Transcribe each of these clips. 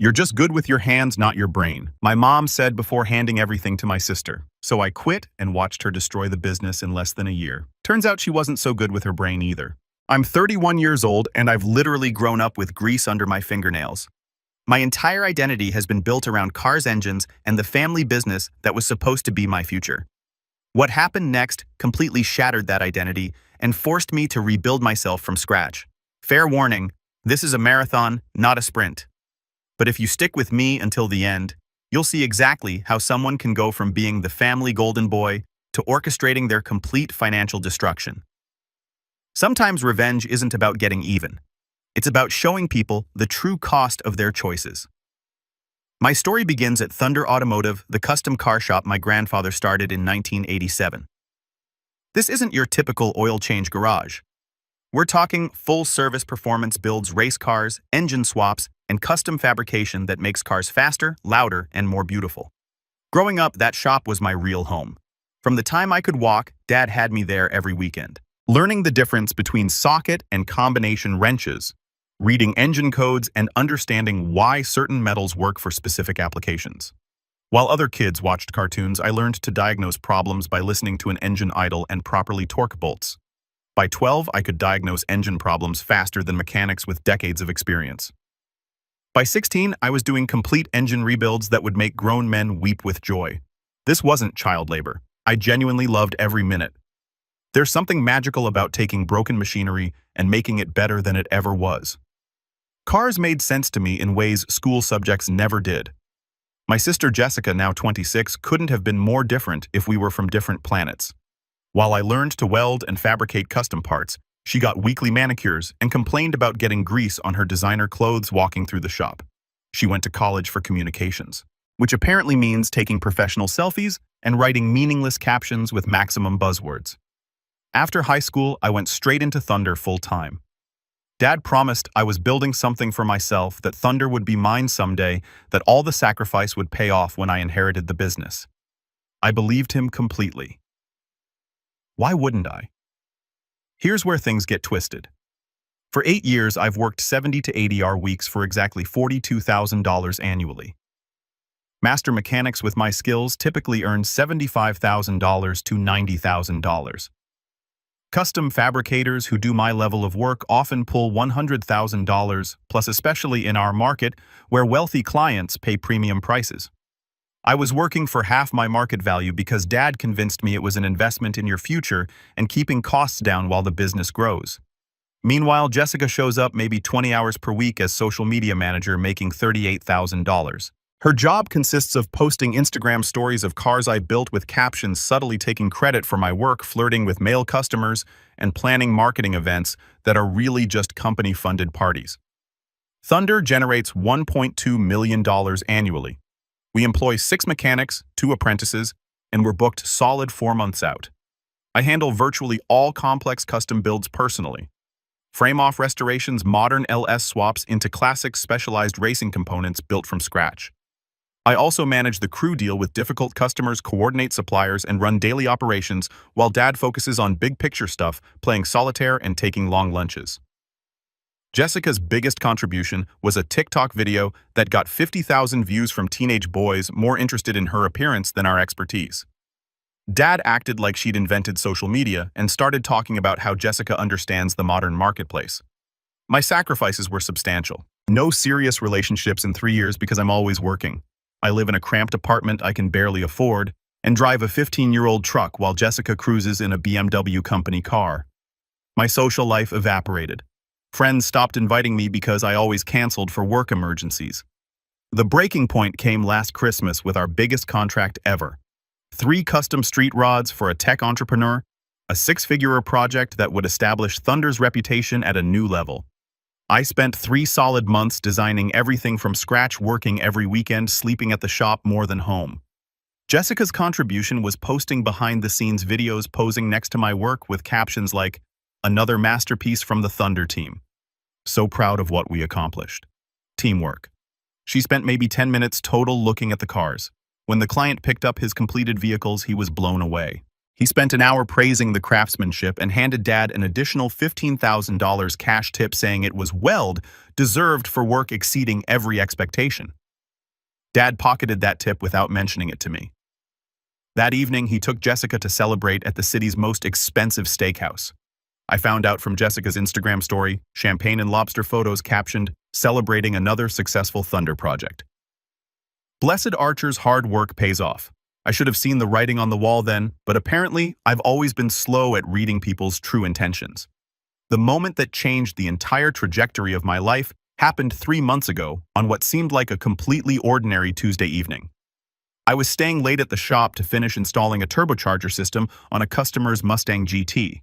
You're just good with your hands, not your brain, my mom said before handing everything to my sister. So I quit and watched her destroy the business in less than a year. Turns out she wasn't so good with her brain either. I'm 31 years old and I've literally grown up with grease under my fingernails. My entire identity has been built around cars, engines, and the family business that was supposed to be my future. What happened next completely shattered that identity and forced me to rebuild myself from scratch. Fair warning, this is a marathon, not a sprint. But if you stick with me until the end, you'll see exactly how someone can go from being the family golden boy to orchestrating their complete financial destruction. Sometimes revenge isn't about getting even. It's about showing people the true cost of their choices. My story begins at Thunder Automotive, the custom car shop my grandfather started in 1987. This isn't your typical oil change garage. We're talking full-service performance builds race cars, engine swaps, and custom fabrication that makes cars faster, louder, and more beautiful. Growing up, that shop was my real home. From the time I could walk, Dad had me there every weekend. Learning the difference between socket and combination wrenches, reading engine codes, and understanding why certain metals work for specific applications. While other kids watched cartoons, I learned to diagnose problems by listening to an engine idle and properly torque bolts. By 12, I could diagnose engine problems faster than mechanics with decades of experience. By 16, I was doing complete engine rebuilds that would make grown men weep with joy. This wasn't child labor. I genuinely loved every minute. There's something magical about taking broken machinery and making it better than it ever was. Cars made sense to me in ways school subjects never did. My sister Jessica, now 26, couldn't have been more different if we were from different planets. While I learned to weld and fabricate custom parts, she got weekly manicures and complained about getting grease on her designer clothes walking through the shop. She went to college for communications, which apparently means taking professional selfies and writing meaningless captions with maximum buzzwords. After high school, I went straight into Thunder full-time. Dad promised I was building something for myself, that Thunder would be mine someday, that all the sacrifice would pay off when I inherited the business. I believed him completely. Why wouldn't I? Here's where things get twisted. For 8 years, I've worked 70 to 80-hour weeks for exactly $42,000 annually. Master mechanics with my skills typically earn $75,000 to $90,000. Custom fabricators who do my level of work often pull $100,000 plus, especially in our market where wealthy clients pay premium prices. I was working for half my market value because Dad convinced me it was an investment in your future and keeping costs down while the business grows. Meanwhile, Jessica shows up maybe 20 hours per week as social media manager, making $38,000. Her job consists of posting Instagram stories of cars I built with captions subtly taking credit for my work, flirting with male customers, and planning marketing events that are really just company-funded parties. Thunder generates $1.2 million annually. We employ 6 mechanics, 2 apprentices, and we're booked solid 4 months out. I handle virtually all complex custom builds personally. Frame-off restorations, modern LS swaps into classic specialized racing components built from scratch. I also manage the crew, deal with difficult customers, coordinate suppliers, and run daily operations while Dad focuses on big-picture stuff, playing solitaire and taking long lunches. Jessica's biggest contribution was a TikTok video that got 50,000 views from teenage boys more interested in her appearance than our expertise. Dad acted like she'd invented social media and started talking about how Jessica understands the modern marketplace. My sacrifices were substantial. No serious relationships in 3 years because I'm always working. I live in a cramped apartment I can barely afford and drive a 15-year-old truck while Jessica cruises in a BMW company car. My social life evaporated. Friends stopped inviting me because I always canceled for work emergencies. The breaking point came last Christmas with our biggest contract ever. 3 custom street rods for a tech entrepreneur, a 6-figure project that would establish Thunder's reputation at a new level. I spent 3 solid months designing everything from scratch, working every weekend, sleeping at the shop more than home. Jessica's contribution was posting behind-the-scenes videos, posing next to my work with captions like, "Another masterpiece from the Thunder team. So proud of what we accomplished." Teamwork. She spent maybe 10 minutes total looking at the cars. When the client picked up his completed vehicles, he was blown away. He spent an hour praising the craftsmanship and handed Dad an additional $15,000 cash tip saying it was deserved for work exceeding every expectation. Dad pocketed that tip without mentioning it to me. That evening, he took Jessica to celebrate at the city's most expensive steakhouse. I found out from Jessica's Instagram story, champagne and lobster photos captioned, "Celebrating another successful Thunder project." Blessed Archer's hard work pays off. I should have seen the writing on the wall then, but apparently I've always been slow at reading people's true intentions. The moment that changed the entire trajectory of my life happened 3 months ago on what seemed like a completely ordinary Tuesday evening. I was staying late at the shop to finish installing a turbocharger system on a customer's Mustang GT.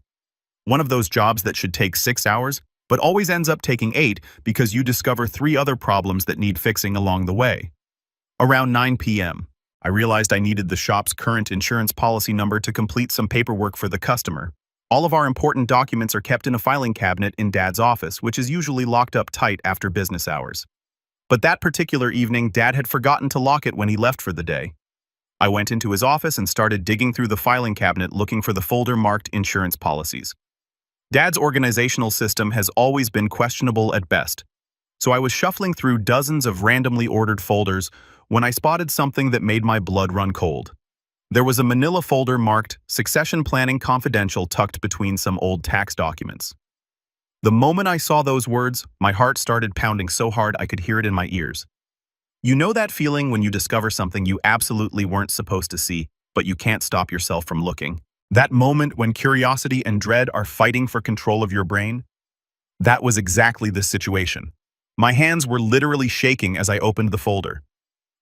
One of those jobs that should take 6 hours, but always ends up taking 8 because you discover 3 other problems that need fixing along the way. Around 9 p.m., I realized I needed the shop's current insurance policy number to complete some paperwork for the customer. All of our important documents are kept in a filing cabinet in Dad's office, which is usually locked up tight after business hours. But that particular evening, Dad had forgotten to lock it when he left for the day. I went into his office and started digging through the filing cabinet looking for the folder marked insurance policies. Dad's organizational system has always been questionable at best, so I was shuffling through dozens of randomly ordered folders when I spotted something that made my blood run cold. There was a manila folder marked Succession Planning Confidential tucked between some old tax documents. The moment I saw those words, my heart started pounding so hard I could hear it in my ears. You know that feeling when you discover something you absolutely weren't supposed to see, but you can't stop yourself from looking? That moment when curiosity and dread are fighting for control of your brain? That was exactly the situation. My hands were literally shaking as I opened the folder.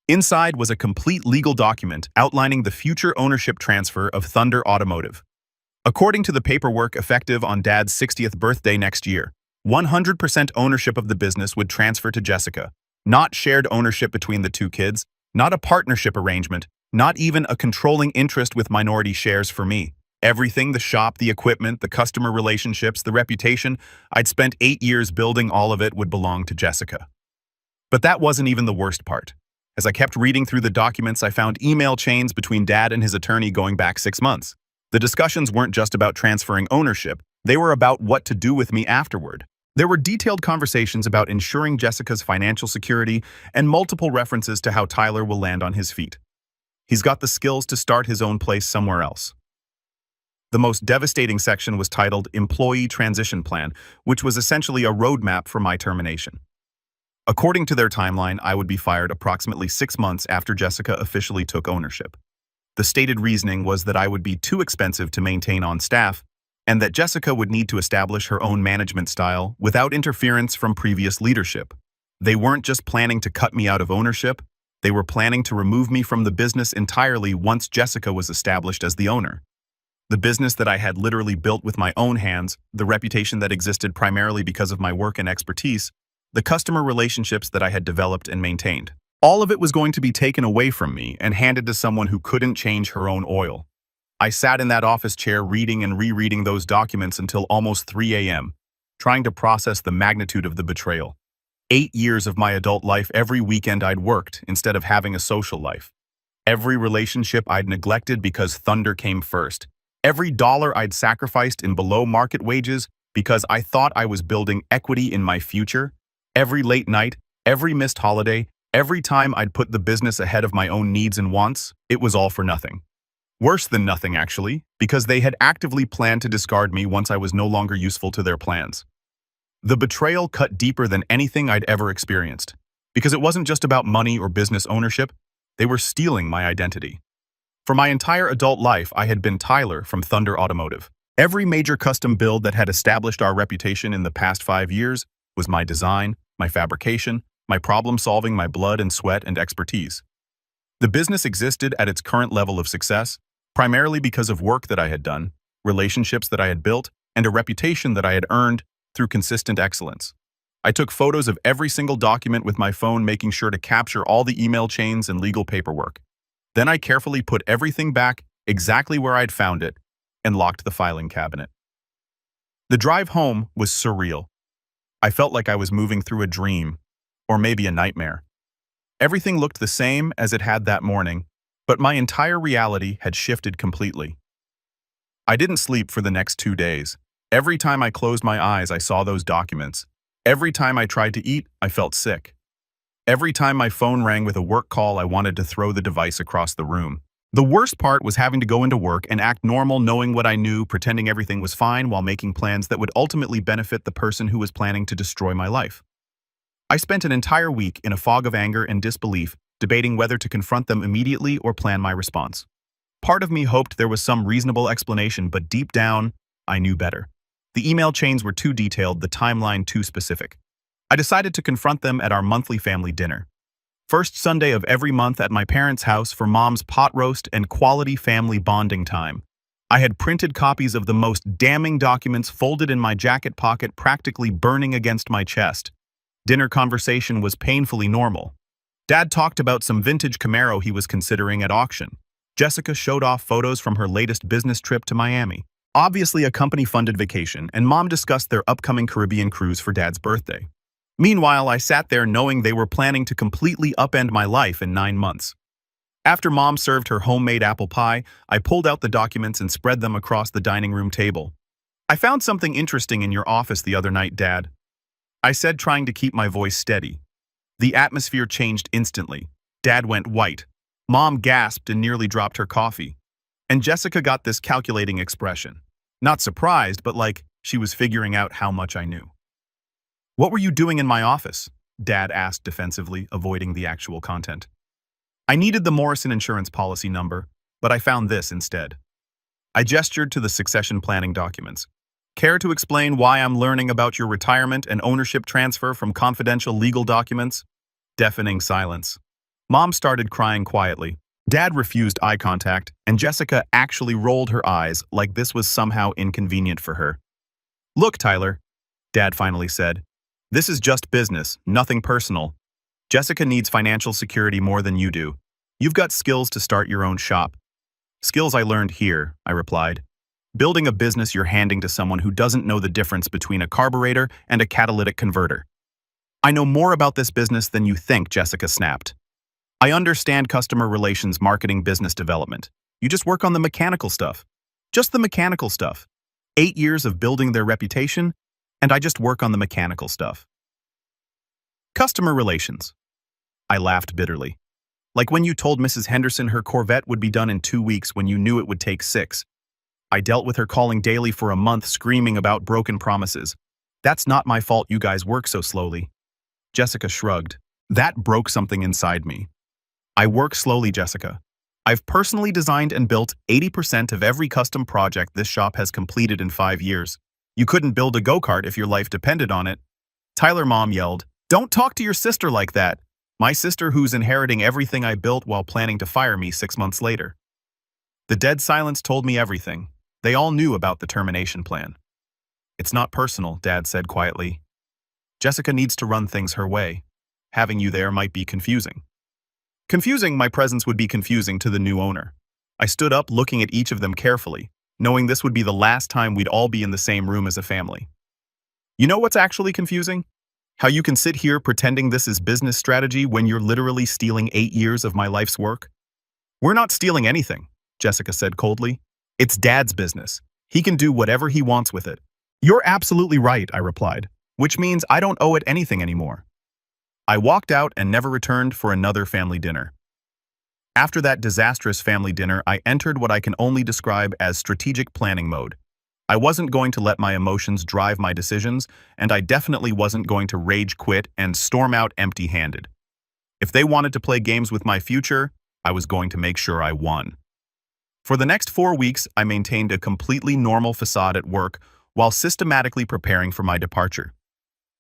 Inside was a complete legal document outlining the future ownership transfer of Thunder Automotive. According to the paperwork effective on Dad's 60th birthday next year, 100% ownership of the business would transfer to Jessica. Not shared ownership between the 2 kids, not a partnership arrangement, not even a controlling interest with minority shares for me. Everything, the shop, the equipment, the customer relationships, the reputation, I'd spent 8 years building, all of it would belong to Jessica. But that wasn't even the worst part. As I kept reading through the documents, I found email chains between Dad and his attorney going back 6 months. The discussions weren't just about transferring ownership, they were about what to do with me afterward. There were detailed conversations about ensuring Jessica's financial security and multiple references to how Tyler will land on his feet. He's got the skills to start his own place somewhere else. The most devastating section was titled Employee Transition Plan, which was essentially a roadmap for my termination. According to their timeline, I would be fired approximately 6 months after Jessica officially took ownership. The stated reasoning was that I would be too expensive to maintain on staff, and that Jessica would need to establish her own management style without interference from previous leadership. They weren't just planning to cut me out of ownership, they were planning to remove me from the business entirely once Jessica was established as the owner. The business that I had literally built with my own hands, the reputation that existed primarily because of my work and expertise, the customer relationships that I had developed and maintained. All of it was going to be taken away from me and handed to someone who couldn't change her own oil. I sat in that office chair reading and rereading those documents until almost 3 a.m., trying to process the magnitude of the betrayal. 8 years of my adult life, every weekend I'd worked instead of having a social life. Every relationship I'd neglected because Thunder came first. Every dollar I'd sacrificed in below-market wages because I thought I was building equity in my future. Every late night, every missed holiday, every time I'd put the business ahead of my own needs and wants, it was all for nothing. Worse than nothing, actually, because they had actively planned to discard me once I was no longer useful to their plans. The betrayal cut deeper than anything I'd ever experienced, because it wasn't just about money or business ownership, they were stealing my identity. For my entire adult life, I had been Tyler from Thunder Automotive. Every major custom build that had established our reputation in the past 5 years was my design, my fabrication, my problem-solving, my blood and sweat and expertise. The business existed at its current level of success, primarily because of work that I had done, relationships that I had built, and a reputation that I had earned through consistent excellence. I took photos of every single document with my phone, making sure to capture all the email chains and legal paperwork. Then I carefully put everything back exactly where I'd found it and locked the filing cabinet. The drive home was surreal. I felt like I was moving through a dream, or maybe a nightmare. Everything looked the same as it had that morning, but my entire reality had shifted completely. I didn't sleep for the next 2 days. Every time I closed my eyes, I saw those documents. Every time I tried to eat, I felt sick. Every time my phone rang with a work call, I wanted to throw the device across the room. The worst part was having to go into work and act normal, knowing what I knew, pretending everything was fine while making plans that would ultimately benefit the person who was planning to destroy my life. I spent an entire week in a fog of anger and disbelief, debating whether to confront them immediately or plan my response. Part of me hoped there was some reasonable explanation, but deep down, I knew better. The email chains were too detailed, the timeline too specific. I decided to confront them at our monthly family dinner. First Sunday of every month at my parents' house for Mom's pot roast and quality family bonding time. I had printed copies of the most damning documents folded in my jacket pocket, practically burning against my chest. Dinner conversation was painfully normal. Dad talked about some vintage Camaro he was considering at auction. Jessica showed off photos from her latest business trip to Miami, obviously a company-funded vacation, and Mom discussed their upcoming Caribbean cruise for Dad's birthday. Meanwhile, I sat there knowing they were planning to completely upend my life in 9 months. After Mom served her homemade apple pie, I pulled out the documents and spread them across the dining room table. "I found something interesting in your office the other night, Dad," I said, trying to keep my voice steady. The atmosphere changed instantly. Dad went white. Mom gasped and nearly dropped her coffee. And Jessica got this calculating expression. Not surprised, but like she was figuring out how much I knew. "What were you doing in my office?" Dad asked defensively, avoiding the actual content. "I needed the Morrison insurance policy number, but I found this instead." I gestured to the succession planning documents. "Care to explain why I'm learning about your retirement and ownership transfer from confidential legal documents?" Deafening silence. Mom started crying quietly. Dad refused eye contact, and Jessica actually rolled her eyes like this was somehow inconvenient for her. "Look, Tyler," Dad finally said. "This is just business, nothing personal. Jessica needs financial security more than you do. You've got skills to start your own shop." "Skills I learned here," I replied. "Building a business you're handing to someone who doesn't know the difference between a carburetor and a catalytic converter." "I know more about this business than you think," Jessica snapped. "I understand customer relations, marketing, business development. You just work on the mechanical stuff. Just the mechanical stuff. 8 years of building their reputation, and I just work on the mechanical stuff." Customer relations. I laughed bitterly. Like when you told Mrs. Henderson her Corvette would be done in 2 weeks when you knew it would take 6. I dealt with her calling daily for a month, screaming about broken promises. "That's not my fault you guys work so slowly." Jessica shrugged. That broke something inside me. "I work slowly, Jessica. I've personally designed and built 80% of every custom project this shop has completed in 5 years. You couldn't build a go-kart if your life depended on it." Tyler, Mom yelled, "Don't talk to your sister like that." My sister, who's inheriting everything I built while planning to fire me 6 months later. The dead silence told me everything. They all knew about the termination plan. "It's not personal," Dad said quietly. "Jessica needs to run things her way. Having you there might be confusing." Confusing, my presence would be confusing to the new owner. I stood up, looking at each of them carefully, knowing this would be the last time we'd all be in the same room as a family. "You know what's actually confusing? How you can sit here pretending this is business strategy when you're literally stealing 8 years of my life's work." "We're not stealing anything," Jessica said coldly. "It's Dad's business. He can do whatever he wants with it." "You're absolutely right," I replied, "which means I don't owe it anything anymore." I walked out and never returned for another family dinner. After that disastrous family dinner, I entered what I can only describe as strategic planning mode. I wasn't going to let my emotions drive my decisions, and I definitely wasn't going to rage quit and storm out empty-handed. If they wanted to play games with my future, I was going to make sure I won. For the next 4 weeks, I maintained a completely normal facade at work while systematically preparing for my departure.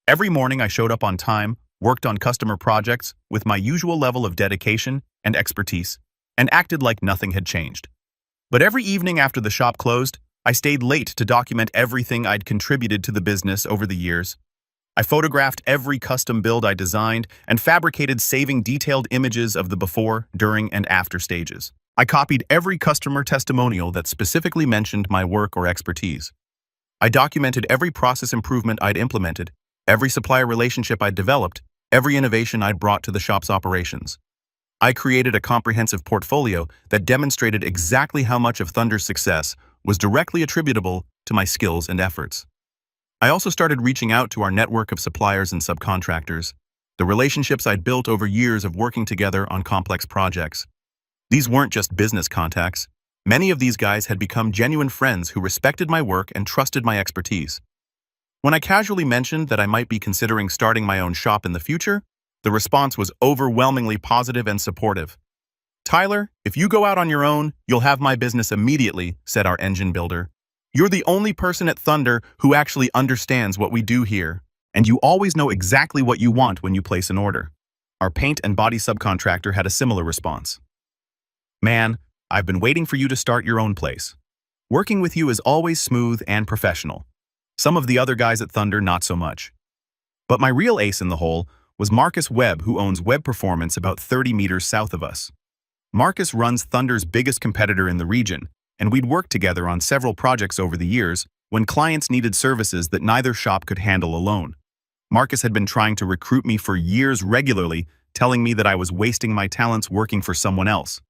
Every morning I showed up on time, worked on customer projects with my usual level of dedication and expertise, and acted like nothing had changed. But every evening after the shop closed, I stayed late to document everything I'd contributed to the business over the years. I photographed every custom build I designed and fabricated saving detailed images of the before, during, and after stages. I copied every customer testimonial that specifically mentioned my work or expertise. I documented every process improvement I'd implemented, every supplier relationship I'd developed, every innovation I'd brought to the shop's operations. I created a comprehensive portfolio that demonstrated exactly how much of Thunder's success was directly attributable to my skills and efforts. I also started reaching out to our network of suppliers and subcontractors, the relationships I'd built over years of working together on complex projects. These weren't just business contacts. Many of these guys had become genuine friends who respected my work and trusted my expertise. When I casually mentioned that I might be considering starting my own shop in the future, the response was overwhelmingly positive and supportive. "Tyler, if you go out on your own, you'll have my business immediately," said our engine builder. "You're the only person at Thunder who actually understands what we do here, and you always know exactly what you want when you place an order." Our paint and body subcontractor had a similar response. "Man, I've been waiting for you to start your own place. Working with you is always smooth and professional. Some of the other guys at Thunder, not so much." But my real ace in the hole was Marcus Webb, who owns Web Performance about 30 meters south of us. Marcus runs Thunder's biggest competitor in the region, and we'd worked together on several projects over the years when clients needed services that neither shop could handle alone. Marcus had been trying to recruit me for years regularly, telling me that I was wasting my talents working for someone else.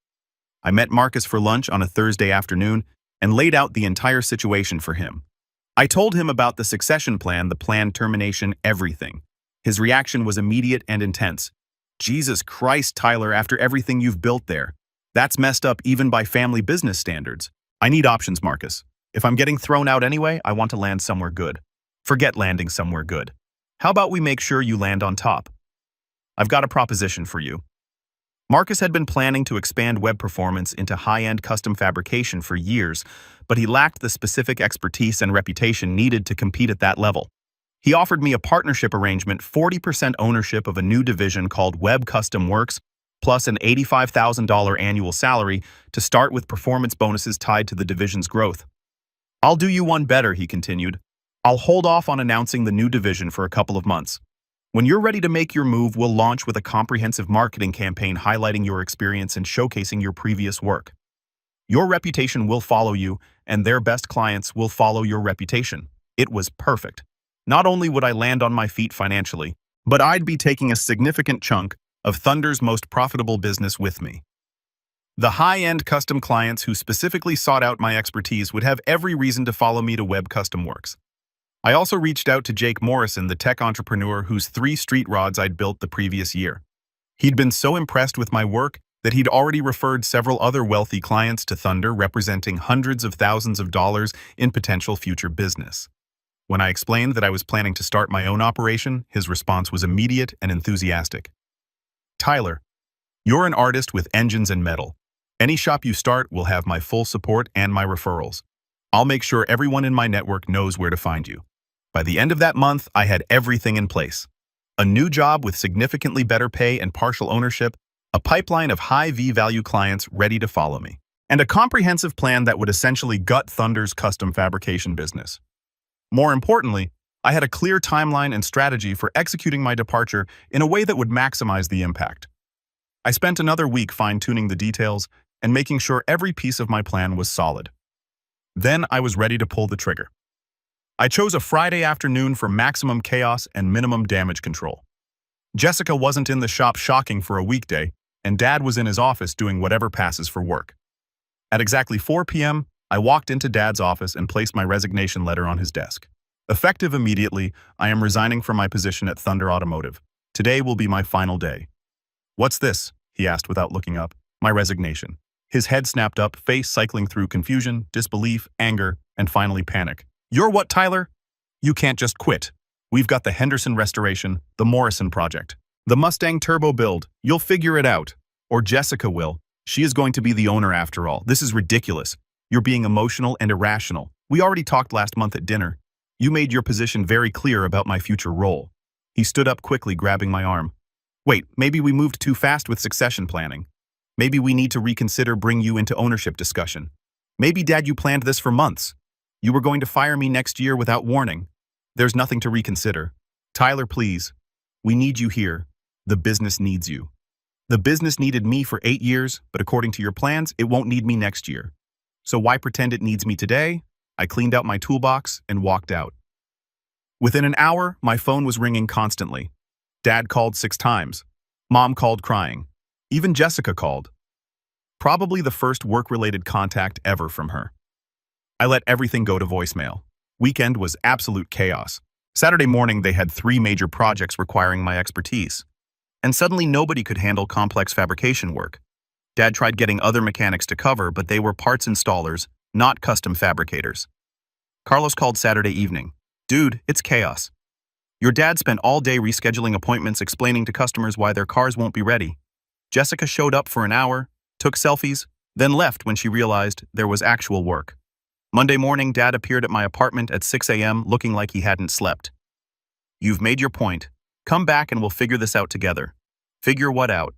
I met Marcus for lunch on a Thursday afternoon and laid out the entire situation for him. I told him about the succession plan, the planned termination, everything. His reaction was immediate and intense. "Jesus Christ, Tyler, after everything you've built there. That's messed up even by family business standards. I need options, Marcus. If I'm getting thrown out anyway, I want to land somewhere good. Forget landing somewhere good. How about we make sure you land on top? I've got a proposition for you." Marcus had been planning to expand Web Performance into high-end custom fabrication for years, but he lacked the specific expertise and reputation needed to compete at that level. He offered me a partnership arrangement, 40% ownership of a new division called Web Custom Works, plus an $85,000 annual salary to start with performance bonuses tied to the division's growth. "I'll do you one better," he continued. "I'll hold off on announcing the new division for a couple of months. When you're ready to make your move, we'll launch with a comprehensive marketing campaign highlighting your experience and showcasing your previous work. Your reputation will follow you, and their best clients will follow your reputation." It was perfect. Not only would I land on my feet financially, but I'd be taking a significant chunk of Thunder's most profitable business with me. The high-end custom clients who specifically sought out my expertise would have every reason to follow me to Web Custom Works. I also reached out to Jake Morrison, the tech entrepreneur whose 3 street rods I'd built the previous year. He'd been so impressed with my work that he'd already referred several other wealthy clients to Thunder, representing hundreds of thousands of dollars in potential future business. When I explained that I was planning to start my own operation, his response was immediate and enthusiastic. "Tyler, you're an artist with engines and metal. Any shop you start will have my full support and my referrals. I'll make sure everyone in my network knows where to find you." By the end of that month, I had everything in place. A new job with significantly better pay and partial ownership, a pipeline of high V-value clients ready to follow me, and a comprehensive plan that would essentially gut Thunder's custom fabrication business. More importantly, I had a clear timeline and strategy for executing my departure in a way that would maximize the impact. I spent another week fine-tuning the details and making sure every piece of my plan was solid. Then I was ready to pull the trigger. I chose a Friday afternoon for maximum chaos and minimum damage control. Jessica wasn't in the shop shocking for a weekday, and Dad was in his office doing whatever passes for work. At exactly 4 p.m., I walked into Dad's office and placed my resignation letter on his desk. Effective immediately, I am resigning from my position at Thunder Automotive. Today will be my final day. "What's this?" he asked without looking up. "My resignation." His head snapped up, face cycling through confusion, disbelief, anger, and finally panic. "You're what, Tyler? You can't just quit. We've got the Henderson restoration, the Morrison project, the Mustang turbo build. You'll figure it out. Or Jessica will. She is going to be the owner after all. This is ridiculous. You're being emotional and irrational. We already talked last month at dinner. You made your position very clear about my future role." He stood up quickly, grabbing my arm. "Wait, maybe we moved too fast with succession planning. Maybe we need to reconsider bring you into ownership discussion. Maybe, Dad, you planned this for months. You were going to fire me next year without warning. There's nothing to reconsider. Tyler, please. We need you here. The business needs you. The business needed me for 8 years, but according to your plans, it won't need me next year. So why pretend it needs me today?" I cleaned out my toolbox and walked out. Within an hour, my phone was ringing constantly. Dad called 6 times. Mom called crying. Even Jessica called. Probably the first work-related contact ever from her. I let everything go to voicemail. Weekend was absolute chaos. Saturday morning, they had 3 major projects requiring my expertise. And suddenly nobody could handle complex fabrication work. Dad tried getting other mechanics to cover, but they were parts installers, not custom fabricators. Carlos called Saturday evening. Dude, it's chaos. Your dad spent all day rescheduling appointments explaining to customers why their cars won't be ready. Jessica showed up for an hour, took selfies, then left when she realized there was actual work. Monday morning, Dad appeared at my apartment at 6 a.m. looking like he hadn't slept. You've made your point. Come back and we'll figure this out together. Figure what out?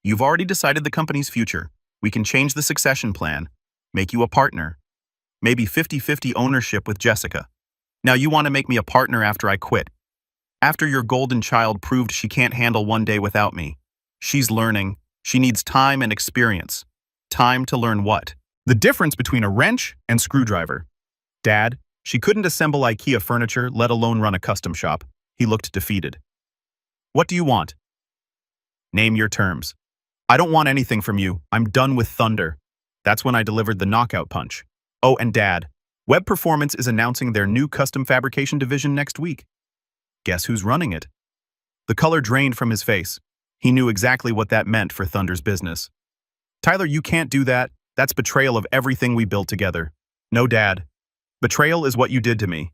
You've already decided the company's future. We can change the succession plan, make you a partner. Maybe 50-50 ownership with Jessica. Now you want to make me a partner after I quit. After your golden child proved she can't handle one day without me. She's learning. She needs time and experience. Time to learn what? The difference between a wrench and screwdriver. Dad, she couldn't assemble IKEA furniture, let alone run a custom shop. He looked defeated. What do you want? Name your terms. I don't want anything from you. I'm done with Thunder. That's when I delivered the knockout punch. Oh, and Dad, Web Performance is announcing their new custom fabrication division next week. Guess who's running it? The color drained from his face. He knew exactly what that meant for Thunder's business. Tyler, you can't do that. That's betrayal of everything we built together. No, Dad. Betrayal is what you did to me.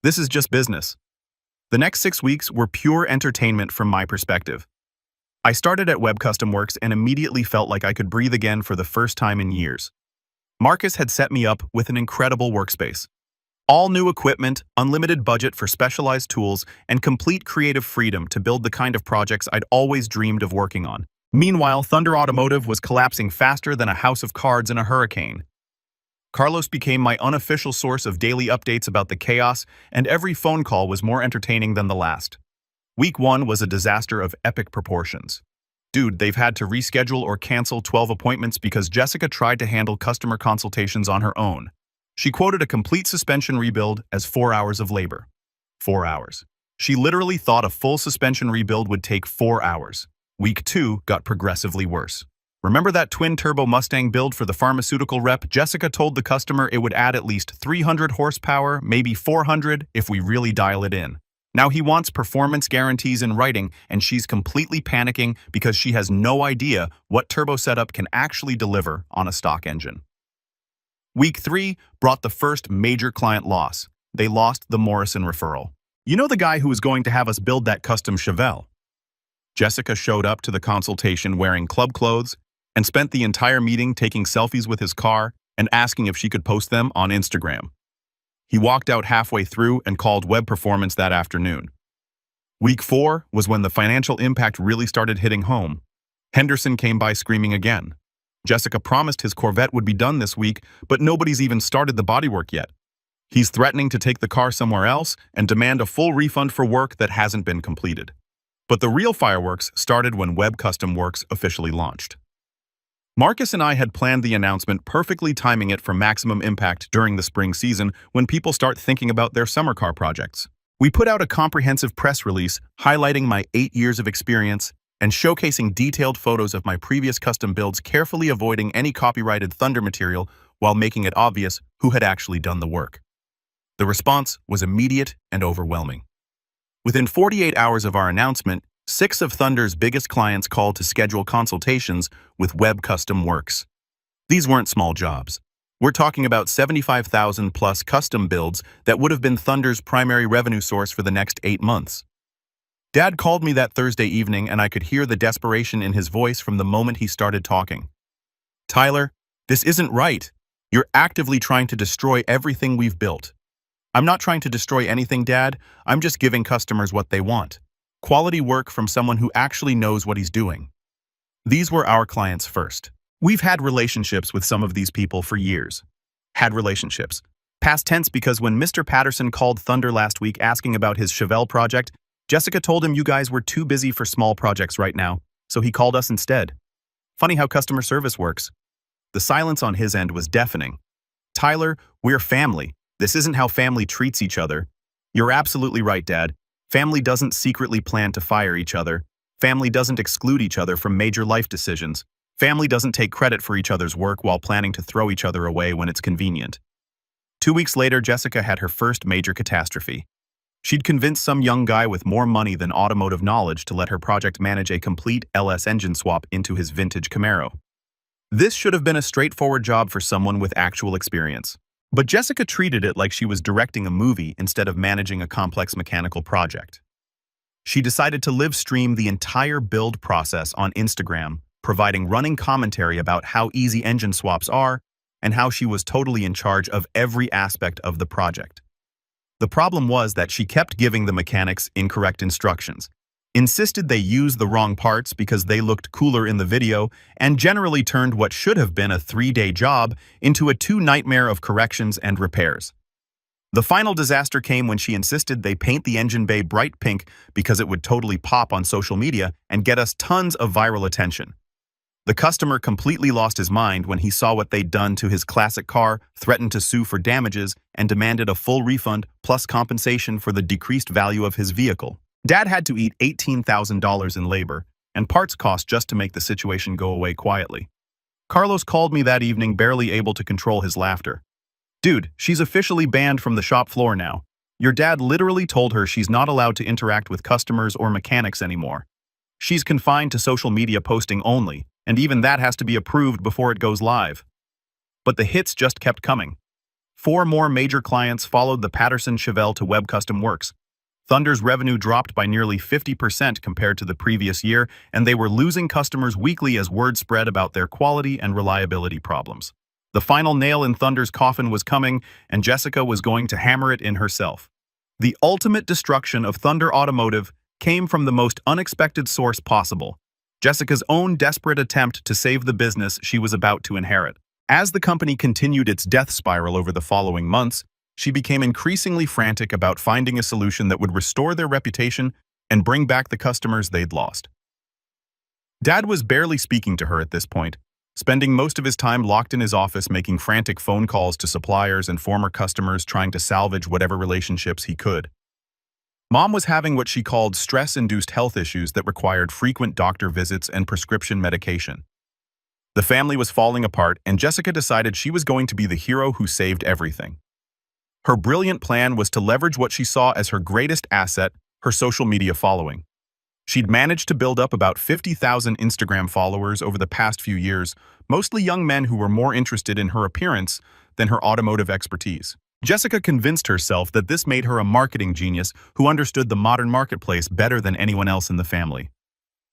This is just business. The next 6 weeks were pure entertainment from my perspective. I started at Web Custom Works and immediately felt like I could breathe again for the first time in years. Marcus had set me up with an incredible workspace. All new equipment, unlimited budget for specialized tools, and complete creative freedom to build the kind of projects I'd always dreamed of working on. Meanwhile, Thunder Automotive was collapsing faster than a house of cards in a hurricane. Carlos became my unofficial source of daily updates about the chaos, and every phone call was more entertaining than the last. Week 1 was a disaster of epic proportions. Dude, they've had to reschedule or cancel 12 appointments because Jessica tried to handle customer consultations on her own. She quoted a complete suspension rebuild as 4 hours of labor. 4 hours. She literally thought a full suspension rebuild would take 4 hours. Week 2 got progressively worse. Remember that twin-turbo Mustang build for the pharmaceutical rep? Jessica told the customer it would add at least 300 horsepower, maybe 400, if we really dial it in. Now he wants performance guarantees in writing, and she's completely panicking because she has no idea what turbo setup can actually deliver on a stock engine. Week 3 brought the first major client loss. They lost the Morrison referral. You know the guy who was going to have us build that custom Chevelle? Jessica showed up to the consultation wearing club clothes and spent the entire meeting taking selfies with his car and asking if she could post them on Instagram. He walked out halfway through and called Web Performance that afternoon. Week 4 was when the financial impact really started hitting home. Henderson came by screaming again. Jessica promised his Corvette would be done this week, but nobody's even started the bodywork yet. He's threatening to take the car somewhere else and demand a full refund for work that hasn't been completed. But the real fireworks started when Web Custom Works officially launched. Marcus and I had planned the announcement, perfectly timing it for maximum impact during the spring season when people start thinking about their summer car projects. We put out a comprehensive press release highlighting my 8 years of experience and showcasing detailed photos of my previous custom builds, carefully avoiding any copyrighted Thunder material while making it obvious who had actually done the work. The response was immediate and overwhelming. Within 48 hours of our announcement, 6 of Thunder's biggest clients called to schedule consultations with Web Custom Works. These weren't small jobs. We're talking about 75,000 plus custom builds that would have been Thunder's primary revenue source for the next 8 months. Dad called me that Thursday evening, and I could hear the desperation in his voice from the moment he started talking. Tyler, this isn't right. You're actively trying to destroy everything we've built. I'm not trying to destroy anything, Dad. I'm just giving customers what they want. Quality work from someone who actually knows what he's doing. These were our clients first. We've had relationships with some of these people for years. Had relationships. Past tense, because when Mr. Patterson called Thunder last week asking about his Chevelle project, Jessica told him you guys were too busy for small projects right now, so he called us instead. Funny how customer service works. The silence on his end was deafening. Tyler, we're family. This isn't how family treats each other. You're absolutely right, Dad. Family doesn't secretly plan to fire each other. Family doesn't exclude each other from major life decisions. Family doesn't take credit for each other's work while planning to throw each other away when it's convenient. 2 weeks later, Jessica had her first major catastrophe. She'd convinced some young guy with more money than automotive knowledge to let her project manage a complete LS engine swap into his vintage Camaro. This should have been a straightforward job for someone with actual experience. But Jessica treated it like she was directing a movie instead of managing a complex mechanical project. She decided to live stream the entire build process on Instagram, providing running commentary about how easy engine swaps are and how she was totally in charge of every aspect of the project. The problem was that she kept giving the mechanics incorrect instructions, insisted they use the wrong parts because they looked cooler in the video, and generally turned what should have been a 3-day job into a 2-nightmare of corrections and repairs. The final disaster came when she insisted they paint the engine bay bright pink because it would totally pop on social media and get us tons of viral attention. The customer completely lost his mind when he saw what they'd done to his classic car, threatened to sue for damages, and demanded a full refund plus compensation for the decreased value of his vehicle. Dad had to eat $18,000 in labor and parts cost just to make the situation go away quietly. Carlos called me that evening, barely able to control his laughter. "Dude, she's officially banned from the shop floor now. Your dad literally told her she's not allowed to interact with customers or mechanics anymore. She's confined to social media posting only, and even that has to be approved before it goes live." But the hits just kept coming. 4 more major clients followed the Patterson-Chevelle to Web Custom Works. Thunder's revenue dropped by nearly 50% compared to the previous year, and they were losing customers weekly as word spread about their quality and reliability problems. The final nail in Thunder's coffin was coming, and Jessica was going to hammer it in herself. The ultimate destruction of Thunder Automotive came from the most unexpected source possible: Jessica's own desperate attempt to save the business she was about to inherit. As the company continued its death spiral over the following months, she became increasingly frantic about finding a solution that would restore their reputation and bring back the customers they'd lost. Dad was barely speaking to her at this point, spending most of his time locked in his office making frantic phone calls to suppliers and former customers trying to salvage whatever relationships he could. Mom was having what she called stress-induced health issues that required frequent doctor visits and prescription medication. The family was falling apart, and Jessica decided she was going to be the hero who saved everything. Her brilliant plan was to leverage what she saw as her greatest asset, her social media following. She'd managed to build up about 50,000 Instagram followers over the past few years, mostly young men who were more interested in her appearance than her automotive expertise. Jessica convinced herself that this made her a marketing genius who understood the modern marketplace better than anyone else in the family.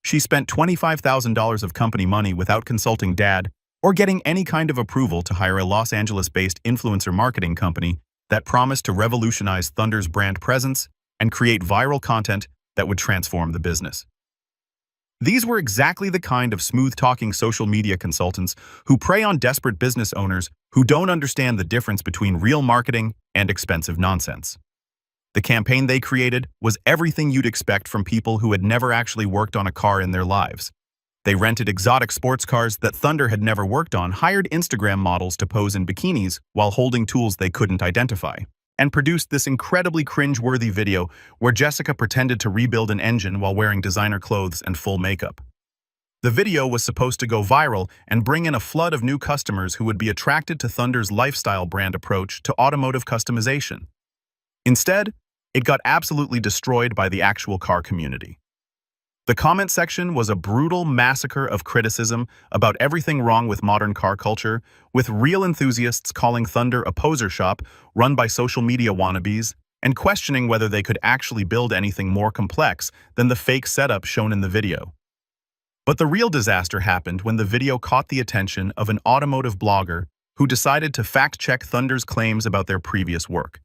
She spent $25,000 of company money without consulting Dad or getting any kind of approval to hire a Los Angeles-based influencer marketing company that promised to revolutionize Thunder's brand presence and create viral content that would transform the business. These were exactly the kind of smooth-talking social media consultants who prey on desperate business owners who don't understand the difference between real marketing and expensive nonsense. The campaign they created was everything you'd expect from people who had never actually worked on a car in their lives. They rented exotic sports cars that Thunder had never worked on, hired Instagram models to pose in bikinis while holding tools they couldn't identify, and produced this incredibly cringe-worthy video where Jessica pretended to rebuild an engine while wearing designer clothes and full makeup. The video was supposed to go viral and bring in a flood of new customers who would be attracted to Thunder's lifestyle brand approach to automotive customization. Instead, it got absolutely destroyed by the actual car community. The comment section was a brutal massacre of criticism about everything wrong with modern car culture, with real enthusiasts calling Thunder a poser shop run by social media wannabes and questioning whether they could actually build anything more complex than the fake setup shown in the video. But the real disaster happened when the video caught the attention of an automotive blogger who decided to fact-check Thunder's claims about their previous work.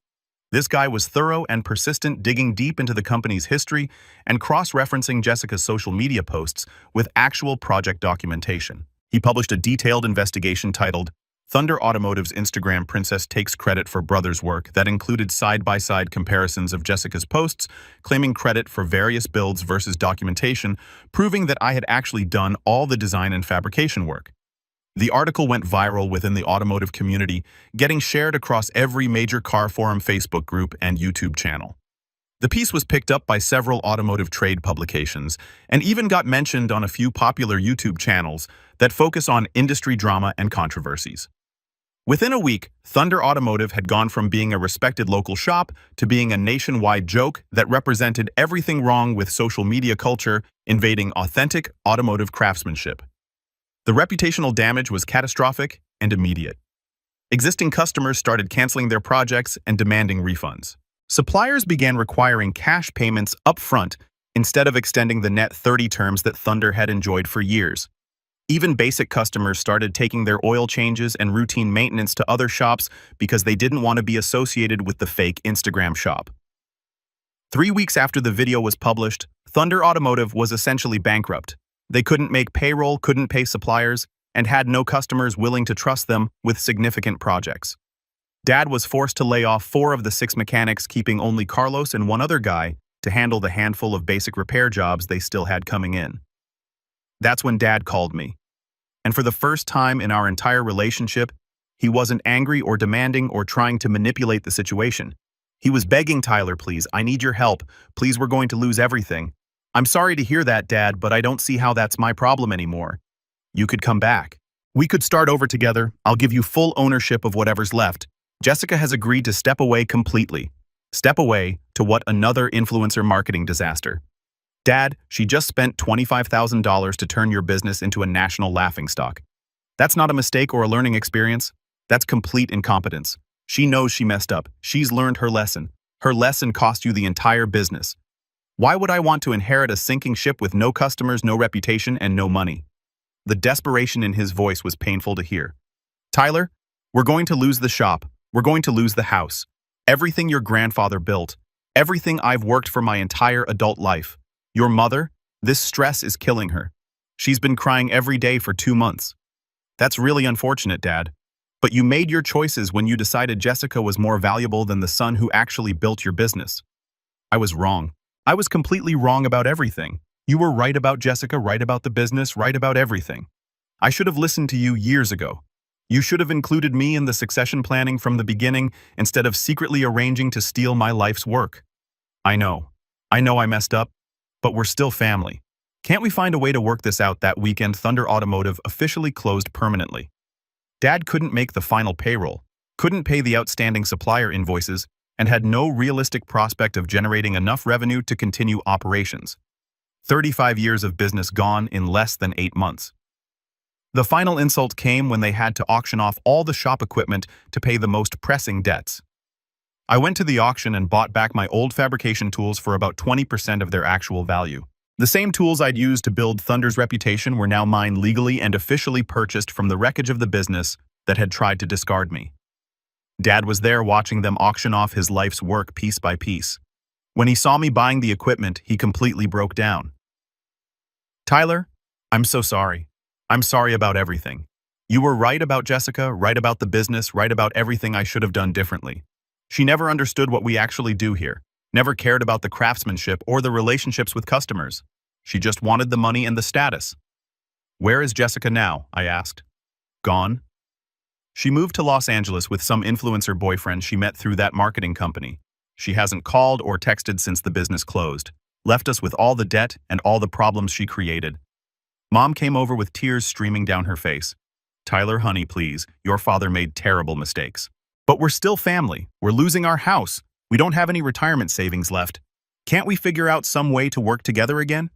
This guy was thorough and persistent, digging deep into the company's history and cross-referencing Jessica's social media posts with actual project documentation. He published a detailed investigation titled, "Thunder Automotive's Instagram Princess Takes Credit for Brother's Work," that included side-by-side comparisons of Jessica's posts, claiming credit for various builds versus documentation, proving that I had actually done all the design and fabrication work. The article went viral within the automotive community, getting shared across every major car forum Facebook group and YouTube channel. The piece was picked up by several automotive trade publications and even got mentioned on a few popular YouTube channels that focus on industry drama and controversies. Within a week, Thunder Automotive had gone from being a respected local shop to being a nationwide joke that represented everything wrong with social media culture invading authentic automotive craftsmanship. The reputational damage was catastrophic and immediate. Existing customers started canceling their projects and demanding refunds. Suppliers began requiring cash payments up front instead of extending the net 30 terms that Thunder had enjoyed for years. Even basic customers started taking their oil changes and routine maintenance to other shops because they didn't want to be associated with the fake Instagram shop. 3 weeks after the video was published, Thunder Automotive was essentially bankrupt. They couldn't make payroll, couldn't pay suppliers, and had no customers willing to trust them with significant projects. Dad was forced to lay off 4 of the 6 mechanics, keeping only Carlos and one other guy to handle the handful of basic repair jobs they still had coming in. That's when Dad called me. And for the first time in our entire relationship, he wasn't angry or demanding or trying to manipulate the situation. He was begging, "Tyler, please, I need your help. Please, we're going to lose everything. I'm sorry to hear that, Dad, but I don't see how that's my problem anymore. You could come back. We could start over together. I'll give you full ownership of whatever's left." Jessica has agreed to step away completely. Step away to what, another influencer marketing disaster. Dad, she just spent $25,000 to turn your business into a national laughingstock. That's not a mistake or a learning experience. That's complete incompetence. She knows she messed up. She's learned her lesson. Her lesson cost you the entire business. Why would I want to inherit a sinking ship with no customers, no reputation, and no money? The desperation in his voice was painful to hear. Tyler, we're going to lose the shop. We're going to lose the house. Everything your grandfather built. Everything I've worked for my entire adult life. Your mother, this stress is killing her. She's been crying every day for 2 months. That's really unfortunate, Dad. But you made your choices when you decided Jessica was more valuable than the son who actually built your business. I was wrong. I was completely wrong about everything. You were right about Jessica, right about the business, right about everything. I should have listened to you years ago. You should have included me in the succession planning from the beginning instead of secretly arranging to steal my life's work. I know I messed up. But we're still family. Can't we find a way to work this out? That weekend, Thunder Automotive officially closed permanently. Dad couldn't make the final payroll, couldn't pay the outstanding supplier invoices, and had no realistic prospect of generating enough revenue to continue operations. 35 years of business gone in less than 8 months. The final insult came when they had to auction off all the shop equipment to pay the most pressing debts. I went to the auction and bought back my old fabrication tools for about 20% of their actual value. The same tools I'd used to build Thunder's reputation were now mine, legally and officially purchased from the wreckage of the business that had tried to discard me. Dad was there watching them auction off his life's work piece by piece. When he saw me buying the equipment, he completely broke down. Tyler, I'm so sorry. I'm sorry about everything. You were right about Jessica, right about the business, right about everything I should have done differently. She never understood what we actually do here, never cared about the craftsmanship or the relationships with customers. She just wanted the money and the status. Where is Jessica now? I asked. Gone? She moved to Los Angeles with some influencer boyfriend she met through that marketing company. She hasn't called or texted since the business closed, left us with all the debt and all the problems she created. Mom came over with tears streaming down her face. Tyler, honey, please, your father made terrible mistakes. But we're still family. We're losing our house. We don't have any retirement savings left. Can't we figure out some way to work together again?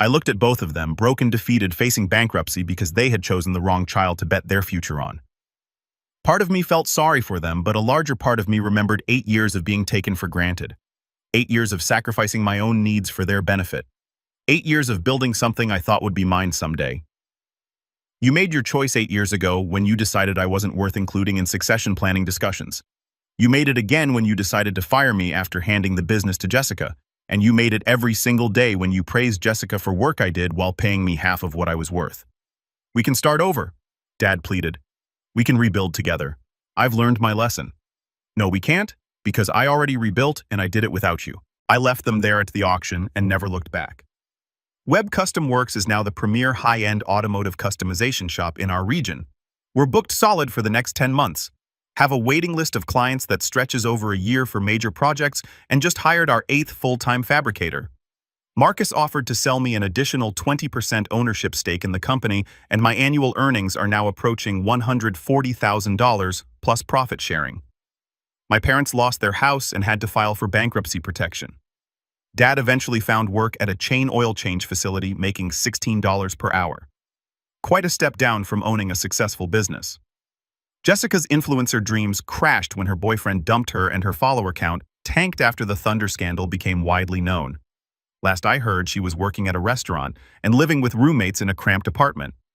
I looked at both of them, broken, defeated, facing bankruptcy because they had chosen the wrong child to bet their future on. Part of me felt sorry for them, but a larger part of me remembered 8 years of being taken for granted. 8 years of sacrificing my own needs for their benefit. 8 years of building something I thought would be mine someday. You made your choice 8 years ago when you decided I wasn't worth including in succession planning discussions. You made it again when you decided to fire me after handing the business to Jessica, and you made it every single day when you praised Jessica for work I did while paying me half of what I was worth. We can start over, Dad pleaded. We can rebuild together. I've learned my lesson. No, we can't, because I already rebuilt and I did it without you. I left them there at the auction and never looked back. Web Custom Works is now the premier high-end automotive customization shop in our region. We're booked solid for the next 10 months. Have a waiting list of clients that stretches over a year for major projects, and just hired our 8th full-time fabricator. Marcus offered to sell me an additional 20% ownership stake in the company, and my annual earnings are now approaching $140,000 plus profit sharing. My parents lost their house and had to file for bankruptcy protection. Dad eventually found work at a chain oil change facility making $16 per hour. Quite a step down from owning a successful business. Jessica's influencer dreams crashed when her boyfriend dumped her and her follower count tanked after the Thunder scandal became widely known. Last I heard, she was working at a restaurant and living with roommates in a cramped apartment.